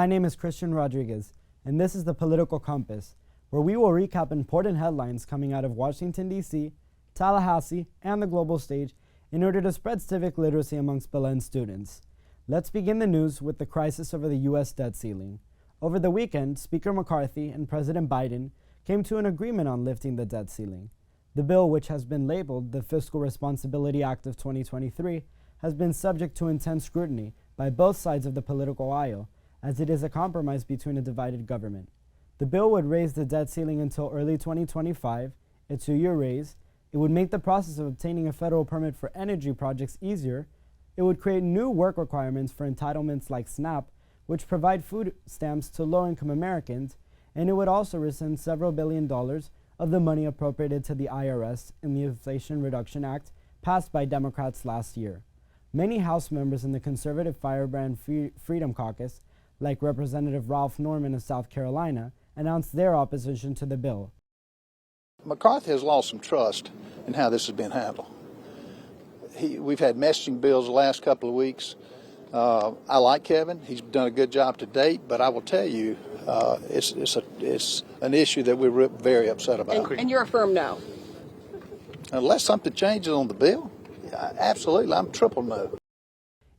My name is Christian Rodriguez, and this is the Political Compass, where we will recap important headlines coming out of Washington, D.C., Tallahassee, and the global stage in order to spread civic literacy amongst Belen students. Let's begin the news with the crisis over the U.S. debt ceiling. Over the weekend, Speaker McCarthy and President Biden came to an agreement on lifting the debt ceiling. The bill, which has been labeled the Fiscal Responsibility Act of 2023, has been subject to intense scrutiny by both sides of the political aisle, as it is a compromise between a divided government. The bill would raise the debt ceiling until early 2025, a 2-year raise. It would make the process of obtaining a federal permit for energy projects easier. It would create new work requirements for entitlements like SNAP, which provide food stamps to low-income Americans, and it would also rescind several $billions of the money appropriated to the IRS in the Inflation Reduction Act passed by Democrats last year. Many House members in the conservative Firebrand Freedom Caucus, like Representative Ralph Norman of South Carolina, announced their opposition to the bill. McCarthy has lost some trust in how this has been handled. We've had messaging bills the last couple of weeks. I like Kevin. He's done a good job to date, but I will tell you, it's an issue that we're very upset about. And you're a firm no? Unless something changes on the bill, absolutely, I'm triple no.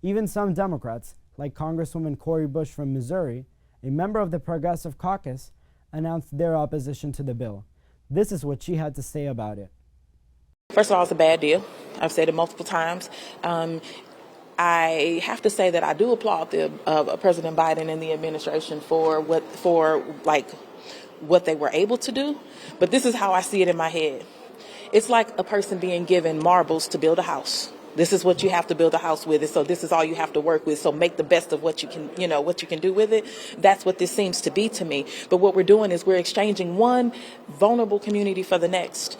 Even some Democrats, like Congresswoman Cori Bush from Missouri, a member of the Progressive Caucus, announced their opposition to the bill. This is what she had to say about it. First of all, it's a bad deal. I've said it multiple times. I have to say that I do applaud President Biden and the administration for what they were able to do. But this is how I see it in my head. It's like a person being given marbles to build a house. This is what you have to build a house with, so this is all you have to work with. So make the best of what you can, what you can do with it. That's what this seems to be to me. But what we're doing is we're exchanging one vulnerable community for the next.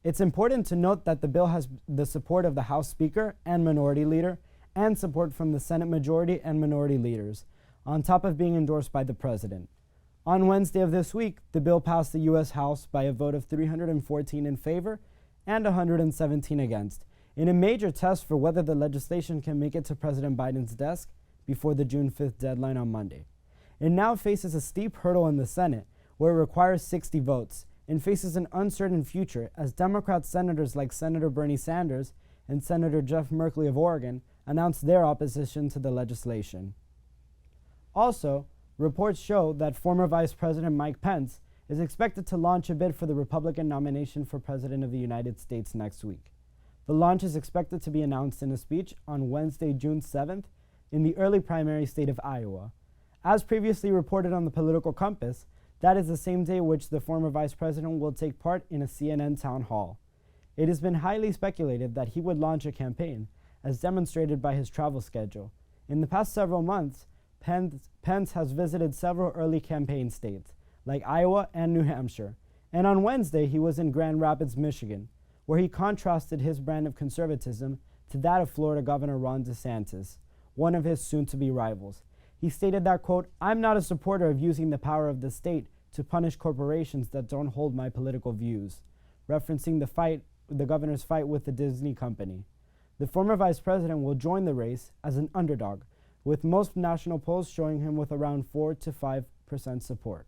It's important to note that the bill has the support of the House Speaker and Minority Leader, and support from the Senate Majority and Minority Leaders, on top of being endorsed by the President. On Wednesday of this week, the bill passed the U.S. House by a vote of 314 in favor and 117 against, in a major test for whether the legislation can make it to President Biden's desk before the June 5th deadline on Monday. It now faces a steep hurdle in the Senate, where it requires 60 votes, and faces an uncertain future as Democrat senators like Senator Bernie Sanders and Senator Jeff Merkley of Oregon announced their opposition to the legislation. Also, reports show that former Vice President Mike Pence is expected to launch a bid for the Republican nomination for President of the United States next week. The launch is expected to be announced in a speech on Wednesday, June 7th, in the early primary state of Iowa. As previously reported on the Political Compass, that is the same day which the former vice president will take part in a CNN town hall. It has been highly speculated that he would launch a campaign, as demonstrated by his travel schedule. In the past several months, Pence has visited several early campaign states, like Iowa and New Hampshire, and on Wednesday he was in Grand Rapids, Michigan, where he contrasted his brand of conservatism to that of Florida Governor Ron DeSantis, one of his soon-to-be rivals. He stated that, quote, "I'm not a supporter of using the power of the state to punish corporations that don't hold my political views," referencing the governor's fight with the Disney company. The former vice president will join the race as an underdog, with most national polls showing him with around 4 to 5% support.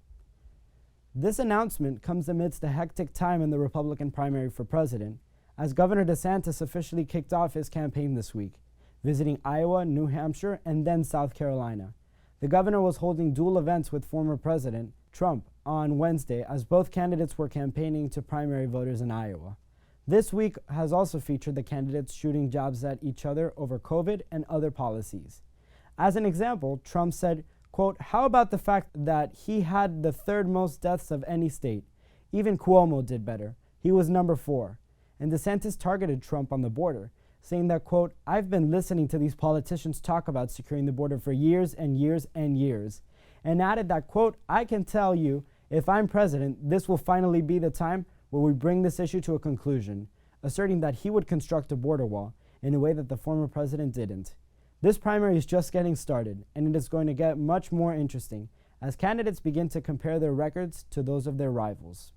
This announcement comes amidst a hectic time in the Republican primary for president, as Governor DeSantis officially kicked off his campaign this week, visiting Iowa, New Hampshire, and then South Carolina. The governor was holding dual events with former President Trump on Wednesday, as both candidates were campaigning to primary voters in Iowa. This week has also featured the candidates shooting jabs at each other over COVID and other policies. As an example, Trump said, quote, "How about the fact that he had the third most deaths of any state? Even Cuomo did better. He was number 4. And DeSantis targeted Trump on the border, saying that, quote, "I've been listening to these politicians talk about securing the border for years and years and years," and added that, quote, "I can tell you, if I'm president, this will finally be the time where we bring this issue to a conclusion," asserting that he would construct a border wall in a way that the former president didn't. This primary is just getting started, and it is going to get much more interesting as candidates begin to compare their records to those of their rivals.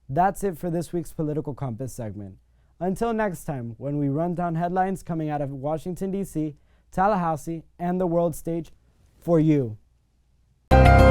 That's it for this week's Political Compass segment. Until next time, when we run down headlines coming out of Washington, D.C., Tallahassee, and the world stage for you. you.